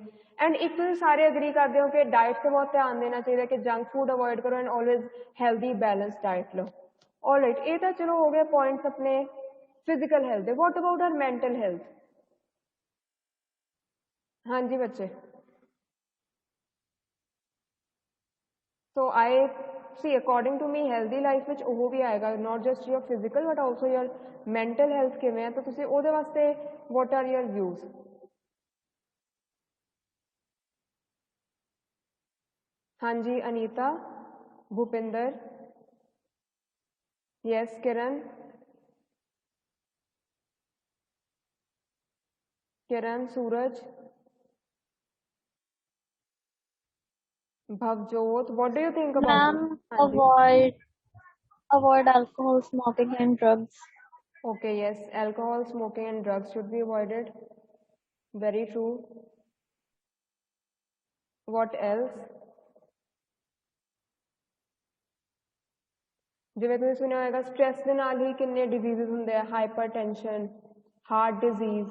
ਐਂਡ ਇੱਕ ਤੁਸੀਂ ਸਾਰੇ ਅਗਰੀ ਕਰਦੇ ਹੋ ਕਿ ਡਾਇਟ 'ਤੇ ਬਹੁਤ ਧਿਆਨ ਦੇਣਾ ਚਾਹੀਦਾ, ਕਿ ਜੰਕ ਫੂਡ ਅਵੋਇਡ ਕਰੋ and always healthy balance diet ਲਓ। ਆਲਰਾਈਟ, ਇਹ ਤਾਂ ਚਲੋ ਹੋ ਗਏ ਪੁਆਇੰਟਸ ਆਪਣੇ ਫਿਜ਼ੀਕਲ ਹੈਲਥ ਦੇ। What about our mental health? हाँ जी बच्चे। So I see, according to me, healthy life ਵਿੱਚ ਉਹ ਵੀ ਆਏਗਾ, not just your physical but also your mental health ਕਿਵੇਂ ਹੈ, ਤਾਂ ਤੁਸੀਂ ਉਹਦੇ ਵਾਸਤੇ what are your views? हाँ जी Anita, Bhupinder, yes Kiran, Kiran, Suraj, Bhavjot, what do you think about
Ma'am,
this? हाँ जी।
avoid alcohol, smoking, and drugs.
Okay, yes, alcohol, smoking and drugs should be avoided. Very true. What else? ਜਿਵੇਂ ਤੁਸੀਂ ਸੁਣਿਆ ਹੋਏਗਾ stress ਦੇ ਨਾਲ ਹੀ ਕਿੰਨੇ diseases ਹੁੰਦੇ ਆ, ਹਾਈਪਰਟੈਂਸ਼ਨ, ਹਾਰਟ ਡਿਜ਼ੀਜ਼,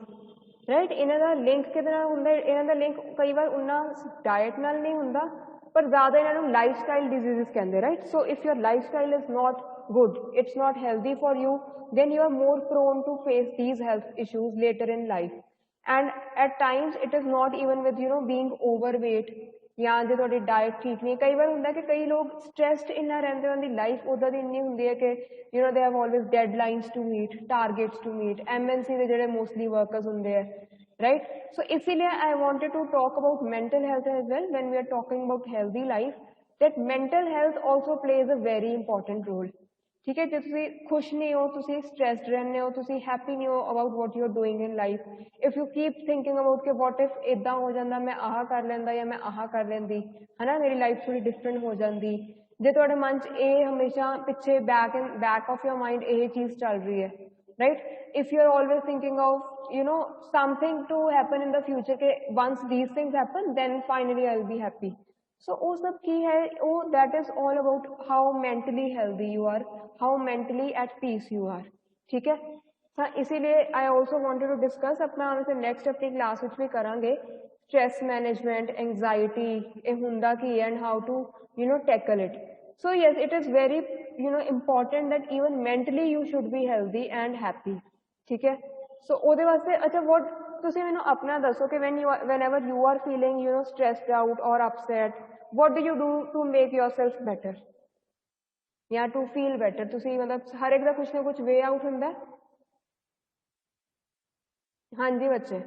ਰਾਈਟ। ਇਹਨਾਂ ਦਾ ਲਿੰਕ ਕਿਹਦੇ ਨਾਲ ਹੁੰਦਾ? ਇਹਨਾਂ ਦਾ ਲਿੰਕ ਕਈ ਵਾਰ ਉਹਨਾਂ ਡਾਇਟ ਨਾਲ ਨਹੀਂ ਹੁੰਦਾ, ਪਰ ਜ਼ਿਆਦਾ ਇਹਨਾਂ ਨੂੰ ਲਾਈਫ ਸਟਾਈਲ ਡਿਜ਼ੀਜ਼ਸ ਕਹਿੰਦੇ, right. So if your lifestyle is not good, it's not healthy for you, then you are more prone to face these health issues later in life. And at times it is not even with being overweight, ਜਾਂ ਜੇ ਤੁਹਾਡੀ diet ਠੀਕ ਨਹੀਂ, ਕਈ ਵਾਰ ਹੁੰਦਾ ਕਿ ਕਈ ਲੋਕ ਸਟ੍ਰੈਸਡ ਇੰਨਾ ਰਹਿੰਦੇ, ਉਹਨਾਂ ਦੀ ਲਾਈਫ ਉੱਦਾਂ ਦੀ ਇੰਨੀ ਹੁੰਦੀ ਹੈ ਕਿ they have always deadlines to meet, targets to meet, MNC ਦੇ ਜਿਹੜੇ ਮੋਸਟਲੀ ਵਰਕਰਸ ਹੁੰਦੇ ਆ, right? So ਇਸੀलिए I wanted to talk about mental health as well when we are talking about healthy life, that mental health also plays a very important role. ठीक है, जे तुसी खुश नहीं हो, तुसी स्ट्रेस्ड रहने हो, तुसी हैप्पी नहीं हो about what you are doing in life, if you keep thinking about कि व्हाट इफ इदा हो जाता, मैं आह कर लेंदा या मैं आह कर लेंदी, है ना, मेरी लाइफ थोड़ी डिफरेंट हो जाती, जे तुहाडे मन च ये हमेशा पिछे बैक ऑफ योर माइंड ये चीज़ चल रही है, right? If you are always thinking of something to happen in the future के once these things happen then finally I'll be happy, so वो सब की है वो, that is all about how mentally healthy you are, how mentally at peace you are, ठीक है। हाँ, इसीलिए I also wanted to discuss अपना हम नेक्स्ट अपनी क्लास विच भी करांगे stress management, anxiety ਇਹ ਹੁੰਦਾ ਕੀ है and how to tackle it. So yes, it is very important that even mentally you should be healthy and happy, ठीक है। So ਉਹਦੇ ਵਾਸਤੇ अच्छा what ਤੁਸੀਂ ਮੈਨੂੰ ਆਪਣਾ ਦੱਸੋ ਕਿ whenever you are feeling stressed out or upset, what do you do to make yourself better ਜਾਂ to feel better? ਤੁਸੀਂ ਮਤਲਬ ਹਰ ਇੱਕ ਦਾ ਕੁਛ ਨਾ ਕੁਛ ਵੇ ਆਊਟ ਹੁੰਦਾ ਹੈ। ਹਾਂਜੀ ਬੱਚੇ,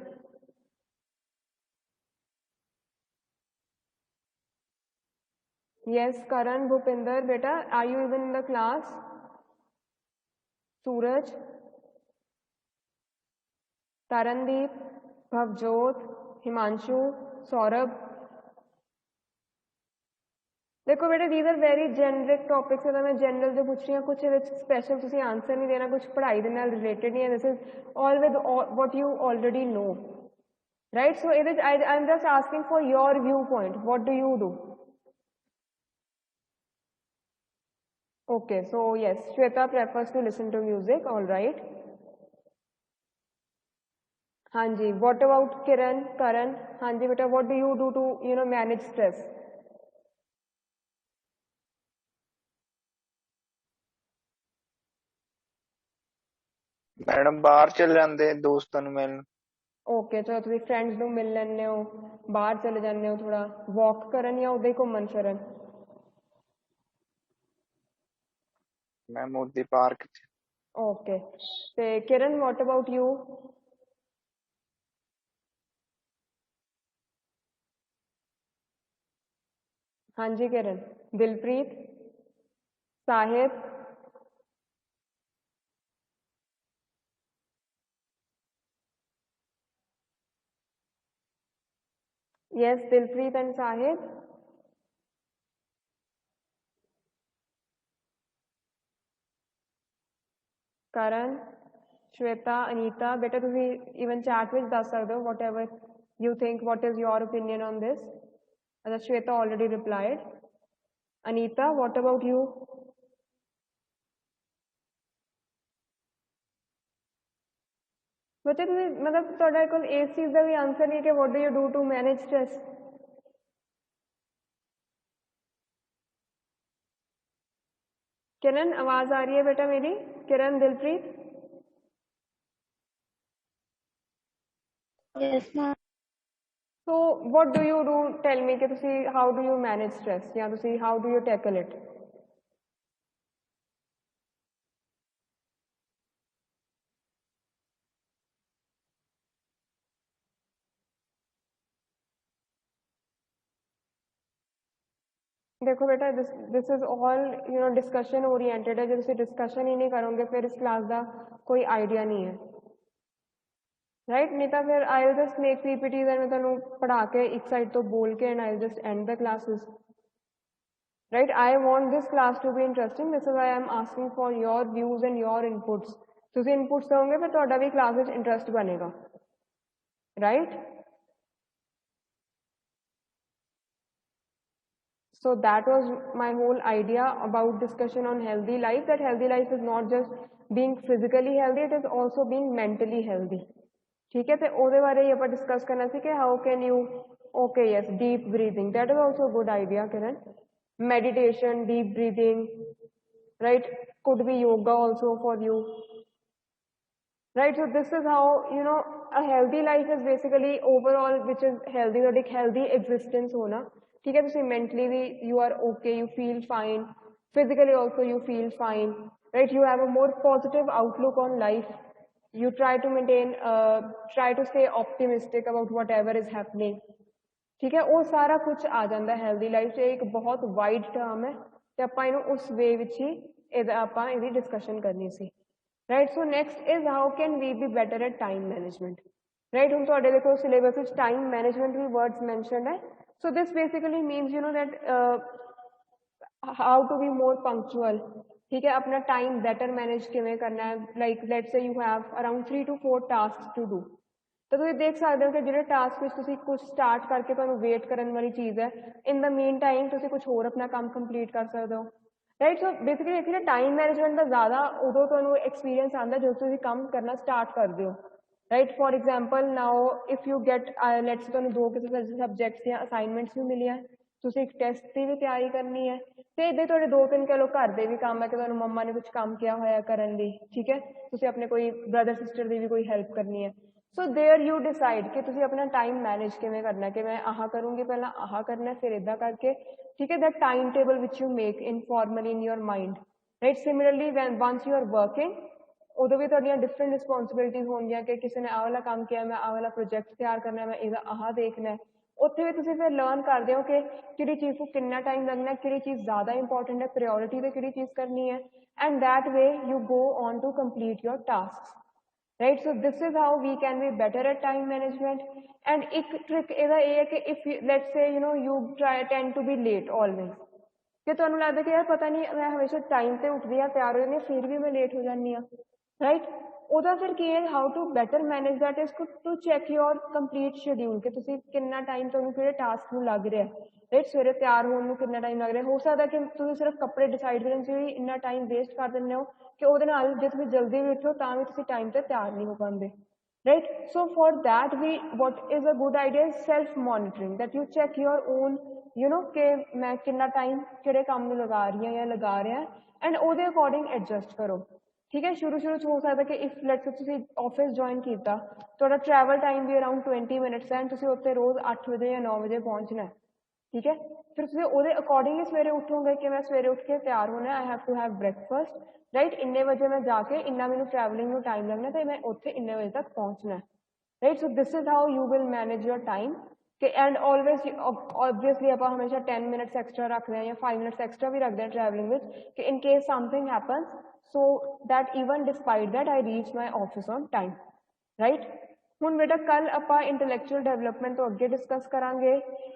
yes Karan, Bhupinder beta, are you even in the class? Suraj, Tarandeep, Bhavjot, Himanshu, Saurabh, देखो बेटे these are very generic topics है, मैं general जो पूछ रही हूँ कुछ special तुसी आंसर नहीं देना, कुछ पढ़ाई दे नाल related नहीं है, this is all with what you already know, right? So it is I'm just asking for your viewpoint, what do you do? Okay, so yes, Shweta prefers to listen to music, all right. हाँ जी, what about Kiran, Karan? हाँ जी बेटा, what do you do to manage stress?
Madam बाहर चल जाते दोस्तों ਨੂੰ ਮਿਲਣ।
Okay, चलो ਤੁਸੀਂ फ्रेंड्स ਨੂੰ ਮਿਲ ਲੈਂਦੇ ਹੋ, ਬਾਹਰ ਚਲੇ ਜਾਂਦੇ ਹੋ ਥੋੜਾ ਵਾਕ ਕਰਨ ਜਾਂ ਉਦਾਂ ਹੀ ਘੁੰਮਣ ਫਿਰਨ?
ਮੈਂ ਮੋਦੀ ਪਾਰਕ ਚ।
ओके, ਤੇ किरण what about you? हाँ जी किरण, Dilpreet, Sahib, yes Dilpreet and Sahib, Karan, Shweta, Anita, बेटा ਤੁਸੀਂ even chat ਵਿੱਚ ਦੱਸ ਸਕਦੇ ਹੋ whatever you think, what is your opinion on this? Shweta already replied. Anita, what about you? बच्चे ਤੁਸੀਂ मतलब ਤੁਹਾਡੇ ਕੋਲ ਇਸ ਚੀਜ਼ ਦਾ ਵੀ ਆਨਸਰ ਨਹੀਂ ਕਿ what do you do to manage stress? किरण आवाज आ रही है बेटा मेरी? किरण, Dilpreet?
Yes, ma'am.
So what do you do? Tell me कि ਤੁਸੀਂ how do you manage stress ਜਾਂ ਤੁਸੀਂ how do you tackle it? देखो बेटा this is all discussion oriented है, जब ਤੁਸੀਂ डिस्कशन ही नहीं करोगे फिर इस क्लास का कोई आइडिया नहीं है, राइट? नहीं तो फिर I will just make PPTs and मैं तुहानू पढ़ा के एक साइड तो बोल के and I will just end the classes, right? I want this class to be interesting, this is why I am asking for your views and your inputs. ਤੁਸੀਂ inputs दोगे फिर ਤੁਹਾਡਾ भी क्लास में इंटरेस्ट बनेगा, right? So that was my whole idea about discussion on healthy life, that healthy life is not just being physically healthy, it is also being mentally healthy, ठीक है? तो ਉਹਦੇ ਬਾਰੇ ਹੀ ਆਪਾਂ डिस्कस करना सी कि how can you, okay yes, deep breathing, that is also a good idea Kiran, meditation, deep breathing, right? Could be yoga also for you, right? So this is how a healthy life is basically overall, which is healthy, और एक healthy existence होना, ठीक है ਤੁਸੀਂ mentally भी you are okay, you feel fine, physically also you feel fine, right? You have a more positive outlook on life, you try to maintain try to stay optimistic about whatever is happening, ठीक है ਉਹ ਸਾਰਾ ਕੁਝ ਆ ਜਾਂਦਾ healthy life 'ਚ ਇੱਕ ਬਹੁਤ ਵਾਈਡ ਟਰਮ ਹੈ ਤੇ ਆਪਾਂ ਇਹਨੂੰ ਉਸ ਵੇ ਵਿੱਚ ਹੀ ਆਪਾਂ ਇਹਦੀ ਡਿਸਕਸ਼ਨ ਕਰਨੀ ਸੀ right so next is how can we be better at time management right ਹੁਣ ਤੁਹਾਡੇ ਦੇਖੋ ਸਿਲੇਬਸ ਵਿੱਚ ਟਾਈਮ ਮੈਨੇਜਮੈਂਟ ਵੀ ਵਰਡਸ ਮੈਂਸ਼ਨਡ ਹੈ so this basically means you know that how to be more punctual ठीक है अपना टाइम बेटर मैनेज किवें करना है like let's say you have around 3 to 4 task to do तो तुम देख सकते हो कि जो टास्क में तुम कुछ स्टार्ट करके तुम्हें वेट करने वाली चीज़ है इन द मेन टाइम तुम कुछ होर अपना काम कंप्लीट कर सकते हो राइट सो बेसिकली देखिए टाइम मैनेजमेंट का ज़्यादा उदों तुम्हें एक्सपीरियंस आता जो तुम काम करना स्टार्ट करते हो right for example now if you gate let's तुम्हें 2 किसी सबजैक्ट्स या असाइनमेंट्स भी मिली ਤੁਸੀਂ ਇੱਕ ਟੈਸਟ ਦੀ ਵੀ ਤਿਆਰੀ ਕਰਨੀ ਹੈ ਤੇ ਇਦਾਂ ਤੁਹਾਡੇ 2-3 ਕਹ ਲੋ ਘਰ ਦੇ ਵੀ ਕੰਮ ਹੈ ਕਿ ਤੁਹਾਨੂੰ ਮੰਮਾ ਨੇ ਕੁਝ ਕੰਮ ਕਿਹਾ ਹੋਇਆ ਕਰਨ ਲਈ ਠੀਕ ਹੈ ਤੁਸੀਂ ਆਪਣੇ ਕੋਈ ਬ੍ਰਦਰ ਸਿਸਟਰ ਦੀ ਵੀ ਕੋਈ ਹੈਲਪ ਕਰਨੀ ਹੈ ਸੋ देयर यू डिसाइड कि ਤੁਸੀਂ ਆਪਣਾ ਟਾਈਮ ਮੈਨੇਜ ਕਿਵੇਂ ਕਰਨਾ ਕਿ ਮੈਂ ਆਹ ਕਰੂੰਗੀ ਪਹਿਲਾਂ ਆਹ ਕਰਨਾ ਫਿਰ ਇਦਾਂ ਕਰਕੇ ਠੀਕ ਹੈ that time table which you make informally in your mind right similarly when once you are working ਉਦੋਂ ਵੀ ਤੁਹਾਡੀਆਂ ਡਿਫਰੈਂਟ ਰਿਸਪੌਂਸਿਬਿਲਿਟੀਜ਼ ਹੋਣਗੀਆਂ ਕਿ ਕਿਸੇ ਨੇ ਆਹ ਵਾਲਾ ਕੰਮ ਕਿਹਾ ਮੈਂ ਆਹ ਵਾਲਾ ਪ੍ਰੋਜੈਕਟ ਤਿਆਰ ਕਰਨਾ ਮੈਂ ਇਹਦਾ ਆਹ ਦੇਖਣਾ ਉੱਥੇ ਵੀ ਤੁਸੀਂ ਫਿਰ ਲਰਨ ਕਰਦੇ ਹੋ ਕਿ ਕਿਹੜੀ ਚੀਜ਼ ਨੂੰ ਕਿੰਨਾ ਟਾਈਮ ਲੱਗਣਾ ਕਿਹੜੀ ਚੀਜ਼ ਜ਼ਿਆਦਾ ਇੰਪੋਰਟੈਂਟ ਹੈ ਪ੍ਰਾਇੋਰਿਟੀ ਤੇ ਕਿਹੜੀ ਚੀਜ਼ ਕਰਨੀ ਹੈ and that way you go on to complete your task right so this is how we can be better at time management and एक trick ਇਹਦਾ ਇਹ ਹੈ ਕਿ if let's say you know you tend to be late always ਕਿ ਤੁਹਾਨੂੰ ਲੱਗਦਾ ਕਿ ਯਾਰ ਪਤਾ ਨਹੀਂ ਮੈਂ ਹਮੇਸ਼ਾ ਟਾਈਮ ਤੇ ਉੱਠਦੀ ਆ ਤਿਆਰ ਹੋ ਜਾਂਦੀ ਹਾਂ ਫਿਰ ਵੀ ਮੈਂ ਲੇਟ ਹੋ ਜਾਂਦੀ ਆ ਰਾਈਟ ਉਹਦਾ ਫਿਰ ਕੀ ਹੈ how to better manage that is to check your complete schedule ਕਿ ਤੁਸੀਂ ਕਿੰਨਾ ਟਾਈਮ ਤੁਹਾਨੂੰ ਕਿਹੜੇ ਟਾਸਕ ਨੂੰ ਲੱਗ ਰਿਹਾ ਰਾਈਟ ਸਵੇਰੇ ਤਿਆਰ ਹੋਣ ਨੂੰ ਕਿੰਨਾ ਟਾਈਮ ਲੱਗ ਰਿਹਾ ਹੋ ਸਕਦਾ ਕਿ ਤੁਸੀਂ ਸਿਰਫ ਕੱਪੜੇ ਡਿਸਾਈਡ ਕਰਨ 'ਚ ਵੀ ਇੰਨਾ ਟਾਈਮ ਵੇਸਟ ਕਰ ਦਿੰਦੇ ਹੋ ਕਿ ਉਹਦੇ ਨਾਲ ਜੇ ਤੁਸੀਂ ਜਲਦੀ ਵੀ ਉੱਠੋ ਤਾਂ ਵੀ ਤੁਸੀਂ ਟਾਈਮ ਤੇ ਤਿਆਰ ਨਹੀਂ ਹੋ ਪਾਉਂਦੇ right so for that we what is a good idea is self monitoring that you check your own you know ਕਿ ਮੈਂ ਕਿੰਨਾ ਟਾਈਮ ਕਿਹੜੇ ਕੰਮ ਨੂੰ ਲਗਾ ਰਹੀ ਹਾਂ ਜਾਂ ਲਗਾ ਰਿਹਾ ਐਂਡ ਉਹਦੇ ਅਕੋਰਡਿੰਗ ਐਡਜਸਟ ਕਰੋ ਠੀਕ ਹੈ ਸ਼ੁਰੂ ਚ ਹੋ ਸਕਦਾ ਕਿ ਇਫ ਲੈਟਸ ਤੁਸੀਂ ਆਫਿਸ ਜੁਆਇਨ ਕੀਤਾ ਤੁਹਾਡਾ ਟਰੈਵਲ ਟਾਈਮ ਵੀ ਅਰਾਊਂਡ 20 ਮਿੰਟਸ ਹੈ ਤੁਸੀਂ ਉੱਥੇ ਰੋਜ਼ 8 ਵਜੇ ਜਾਂ 9 ਵਜੇ ਪਹੁੰਚਣਾ ਠੀਕ ਹੈ ਫਿਰ ਤੁਸੀਂ ਉਹਦੇ ਅਕੋਰਡਿੰਗ ਹੀ ਸਵੇਰੇ ਉੱਠੋਗੇ ਕਿ ਮੈਂ ਸਵੇਰੇ ਉੱਠ ਕੇ ਤਿਆਰ ਹੋਣਾ I have to have breakfast right ਇੰਨੇ ਵਜੇ ਮੈਂ ਜਾ ਕੇ ਇੰਨਾ ਮੈਨੂੰ ਟਰੈਵਲਿੰਗ ਨੂੰ ਟਾਈਮ ਲੱਗਣਾ ਤੇ ਮੈਂ ਉੱਥੇ ਇੰਨੇ ਵਜੇ ਤੱਕ ਪਹੁੰਚਣਾ right so this is how you will manage your time ਕਿ ਐਂਡ ਆਲਵੇਜ਼ ऑब्वियसली ਆਪਾਂ ਹਮੇਸ਼ਾ 10 ਮਿੰਟਸ ਐਕਸਟਰਾ ਰੱਖਦੇ ਹਾਂ ਜਾਂ 5 ਮਿੰਟਸ ਐਕਸਟਰਾ ਵੀ ਰੱਖਦੇ ਹਾਂ ਟਰੈਵਲਿੰਗ ਵਿੱਚ ਕਿ in case something happens so that even despite that I reach my office on time right ਹੁਣ ਬੇਟਾ ਕੱਲ ਆਪਾਂ ਇੰਟੈਲੈਕਚੁਅਲ ਡਿਵੈਲਪਮੈਂਟ ਤੋਂ ਅੱਗੇ ਡਿਸਕਸ ਕਰਾਂਗੇ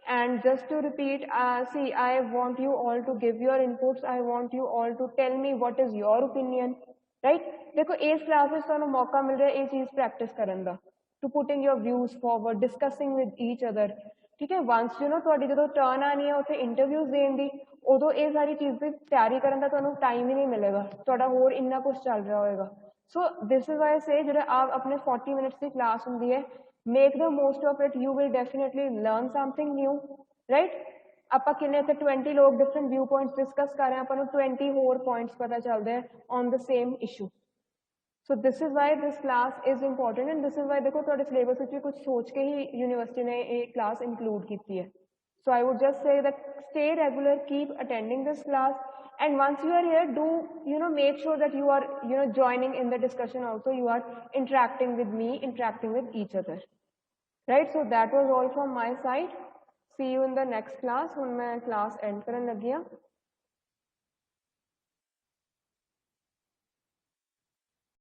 and just to repeat see I want you all to give your inputs I want you all to tell me what is your opinion right ਦੇਖੋ ਇਸ class ਵਿੱਚ ਤੁਹਾਨੂੰ ਮੌਕਾ ਮਿਲ ਰਿਹਾ ਇਹ ਚੀਜ਼ ਪ੍ਰੈਕਟਿਸ ਕਰਨ ਦਾ to putting your views forward discussing with each other ਠੀਕ ਹੈ once you know ਤੁਹਾਡੀ ਜਦੋਂ ਟਰਨ ਆਣੀ ਹੈ ਉੱਥੇ ਇੰਟਰਵਿਊਜ਼ ਦੇਣ ਦੀ ਉਦੋਂ ਇਹ ਸਾਰੀ ਚੀਜ਼ ਦੀ ਤਿਆਰੀ ਕਰਨ ਦਾ ਤੁਹਾਨੂੰ ਟਾਈਮ ਹੀ ਨਹੀਂ ਮਿਲੇਗਾ ਤੁਹਾਡਾ ਹੋਰ ਇੰਨਾ ਕੁਝ ਚੱਲ ਰਿਹਾ ਹੋਏਗਾ ਸੋ ਦਿਸ ਇਜ਼ ਵਾਈ ਸੇ ਜਿਹੜੇ ਆਪ ਆਪਣੇ 40 ਮਿੰਟਸ ਦੀ ਕਲਾਸ ਹੁੰਦੀ ਹੈ make the most of it you will definitely learn something new right ਆਪਾਂ ਕਿੰਨੇ ਇੱਥੇ 20 ਲੋਕ ਡਿਫਰੈਂਟ ਵਿਊ ਪੁਆਇੰਟਸ ਡਿਸਕਸ ਕਰ ਰਹੇ ਹਾਂ ਆਪਾਂ ਨੂੰ 20 ਹੋਰ ਪੁਆਇੰਟਸ ਪਤਾ ਚੱਲਦੇ on the same issue so this is why this class is important and this is why ਦੇਖੋ ਤੁਹਾਡੇ ਸਿਲੇਬਸ ਵਿੱਚ ਵੀ ਕੁਝ ਸੋਚ ਕੇ ਹੀ ਯੂਨੀਵਰਸਿਟੀ ਨੇ ਇਹ ਕਲਾਸ ਇਨਕਲੂਡ ਕੀਤੀ ਹੈ so I would just say that stay regular keep attending this class and once you are here do you know make sure that you are you know joining in the discussion also you are interacting with me interacting with each other right so that was all from my side see you in the next class when my class end karan lagi ha